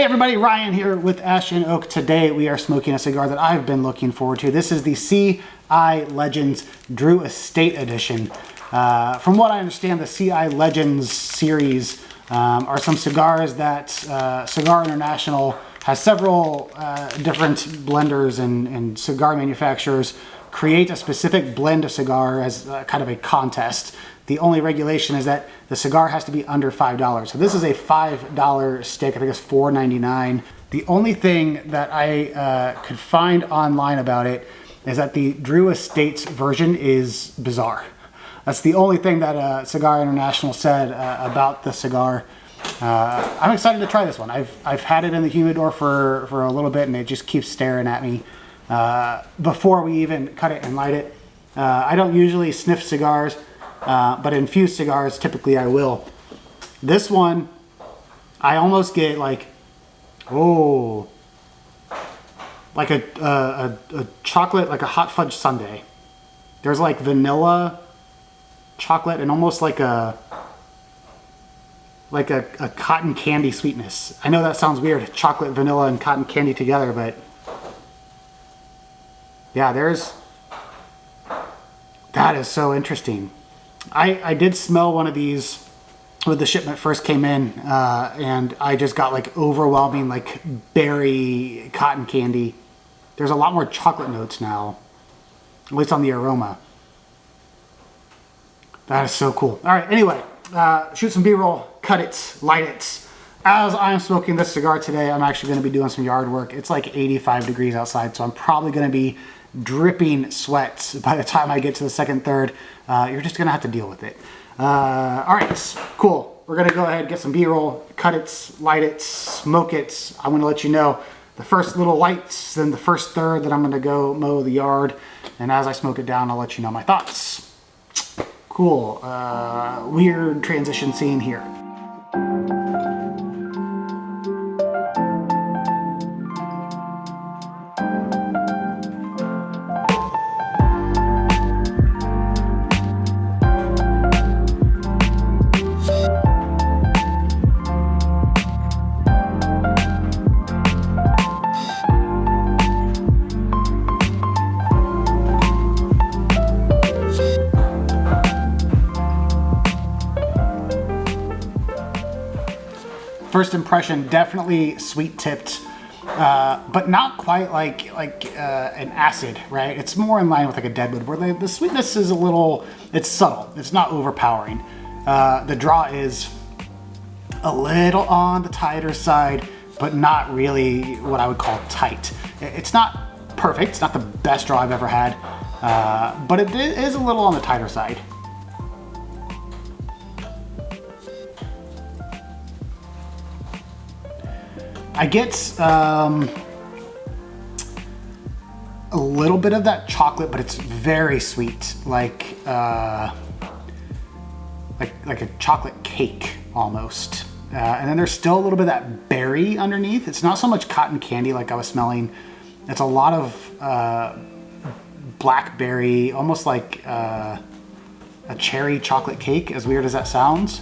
Hey everybody, Ryan here with Ash and Oak. Today we are smoking a cigar that I've been looking forward to. This is the CI Legends Drew Estate Edition. From what I understand, the CI Legends series are some cigars that Cigar International has several different blenders and cigar manufacturers create a specific blend of cigar as kind of a contest. The only regulation is that the cigar has to be under $5. So this is a $5 stick. I think it's $4.99. The only thing that I could find online about it is that the Drew Estates version is bizarre. That's the only thing that Cigar International said about the cigar. I'm excited to try this one. I've had it in the humidor for a little bit and it just keeps staring at me before we even cut it and light it. I don't usually sniff cigars. But infused cigars, typically I will. This one, I almost get like, oh, like a chocolate, like a hot fudge sundae. There's like vanilla, chocolate, and almost like a cotton candy sweetness. I know that sounds weird, chocolate, vanilla, and cotton candy together, but yeah, that is so interesting. I did smell one of these when the shipment first came in, and I just got like overwhelming like berry cotton candy. There's a lot more chocolate notes now, at least on the aroma. That is so cool. All right, anyway, shoot some B-roll, cut it, light it. As I'm smoking this cigar today, I'm actually going to be doing some yard work. It's like 85 degrees outside, so I'm probably going to be dripping sweat by the time I get to the second third. You're just gonna have to deal with it. All right, cool. We're gonna go ahead, get some B-roll, cut it, light it, smoke it. I'm gonna let you know the first little lights, then the first third that I'm gonna go mow the yard. And as I smoke it down, I'll let you know my thoughts. Cool, weird transition scene here. First impression, definitely sweet tipped, but not quite like an acid, right? It's more in line with like a deadwood, where the sweetness is a little, it's subtle. It's not overpowering. The draw is a little on the tighter side, but not really what I would call tight. It's not perfect. It's not the best draw I've ever had, but it is a little on the tighter side. I get a little bit of that chocolate, but it's very sweet, like a chocolate cake almost. And then there's still a little bit of that berry underneath. It's not so much cotton candy like I was smelling. It's a lot of blackberry, almost like a cherry chocolate cake, as weird as that sounds.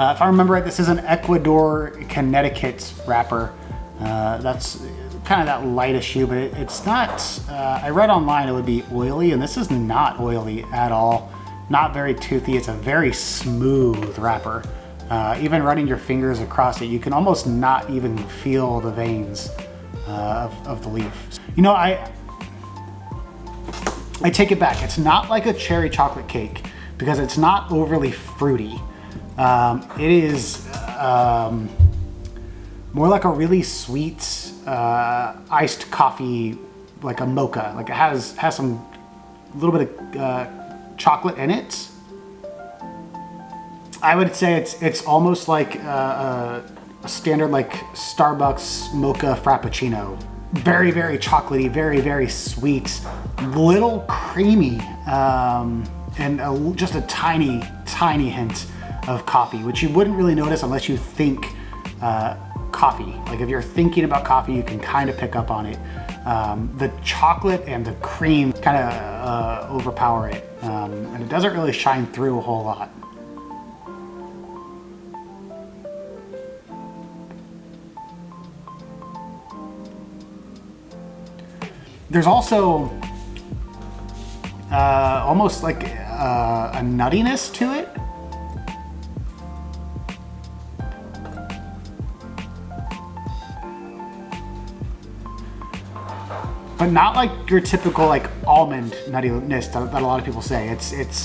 If I remember right, this is an Ecuador, Connecticut wrapper. That's kind of that lightish hue, but it's not, I read online it would be oily, and this is not oily at all. Not very toothy. It's a very smooth wrapper. Even running your fingers across it, you can almost not even feel the veins of the leaf. You know, I take it back. It's not like a cherry chocolate cake because it's not overly fruity. It is more like a really sweet iced coffee, like a mocha. Like it has some little bit of chocolate in it. I would say it's almost like a standard like Starbucks mocha frappuccino. Very, very chocolatey, very, very sweet, little creamy, and just a tiny, tiny hint of coffee, which you wouldn't really notice unless you think coffee. Like if you're thinking about coffee, you can kind of pick up on it. The chocolate and the cream kind of overpower it, and it doesn't really shine through a whole lot. There's also almost like a nuttiness to it. But not like your typical like almond nuttiness that a lot of people say. It's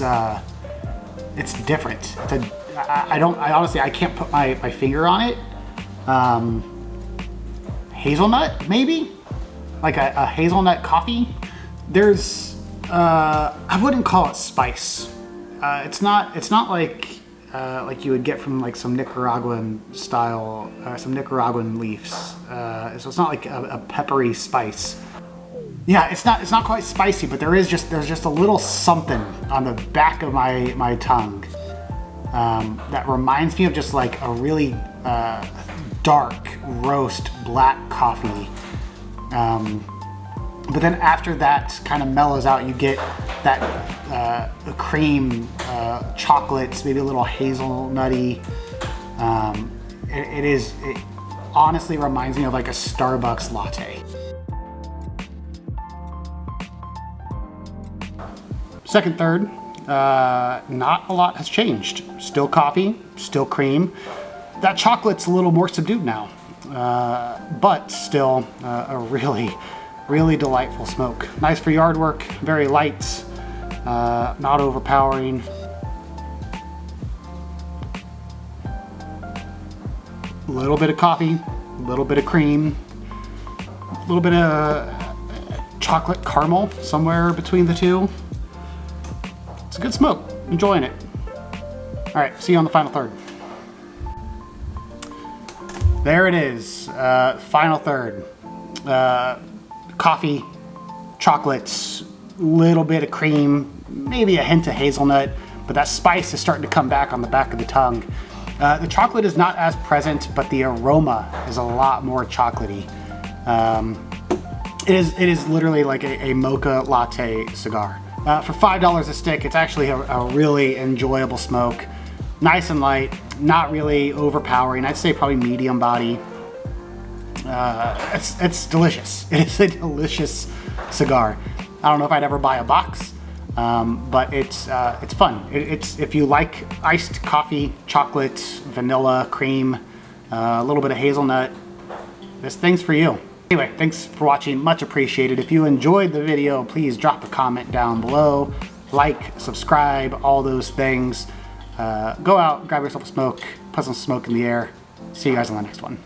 different. I honestly I can't put my finger on it. Hazelnut maybe, like a hazelnut coffee. There's I wouldn't call it spice. It's not like you would get from like some Nicaraguan style, some Nicaraguan leaves. So it's not like a peppery spice. Yeah, it's not quite spicy, but there's just a little something on the back of my tongue that reminds me of just like a really dark roast black coffee. But then after that kind of mellows out, you get that cream, chocolates, maybe a little hazelnutty. It honestly reminds me of like a Starbucks latte. Second, third, not a lot has changed. Still coffee, still cream. That chocolate's a little more subdued now, but still a really delightful smoke. Nice for yard work, very light, not overpowering. A little bit of coffee, a little bit of cream, a little bit of chocolate caramel somewhere between the two. It's a good smoke, enjoying it. All right, see you on the final third. There it is, final third. Coffee, chocolates, little bit of cream, maybe a hint of hazelnut, but that spice is starting to come back on the back of the tongue. The chocolate is not as present, but the aroma is a lot more chocolatey. It is literally like a mocha latte cigar. For $5 a stick, it's actually a really enjoyable smoke. Nice and light, not really overpowering. I'd say probably medium body. It's delicious. It is a delicious cigar. I don't know if I'd ever buy a box, but it's fun. It's if you like iced coffee, chocolate, vanilla, cream, a little bit of hazelnut, this thing's for you. Anyway, thanks for watching, much appreciated. If you enjoyed the video, please drop a comment down below, like, subscribe, all those things. Go out, grab yourself a smoke, put some smoke in the air. See you guys on the next one.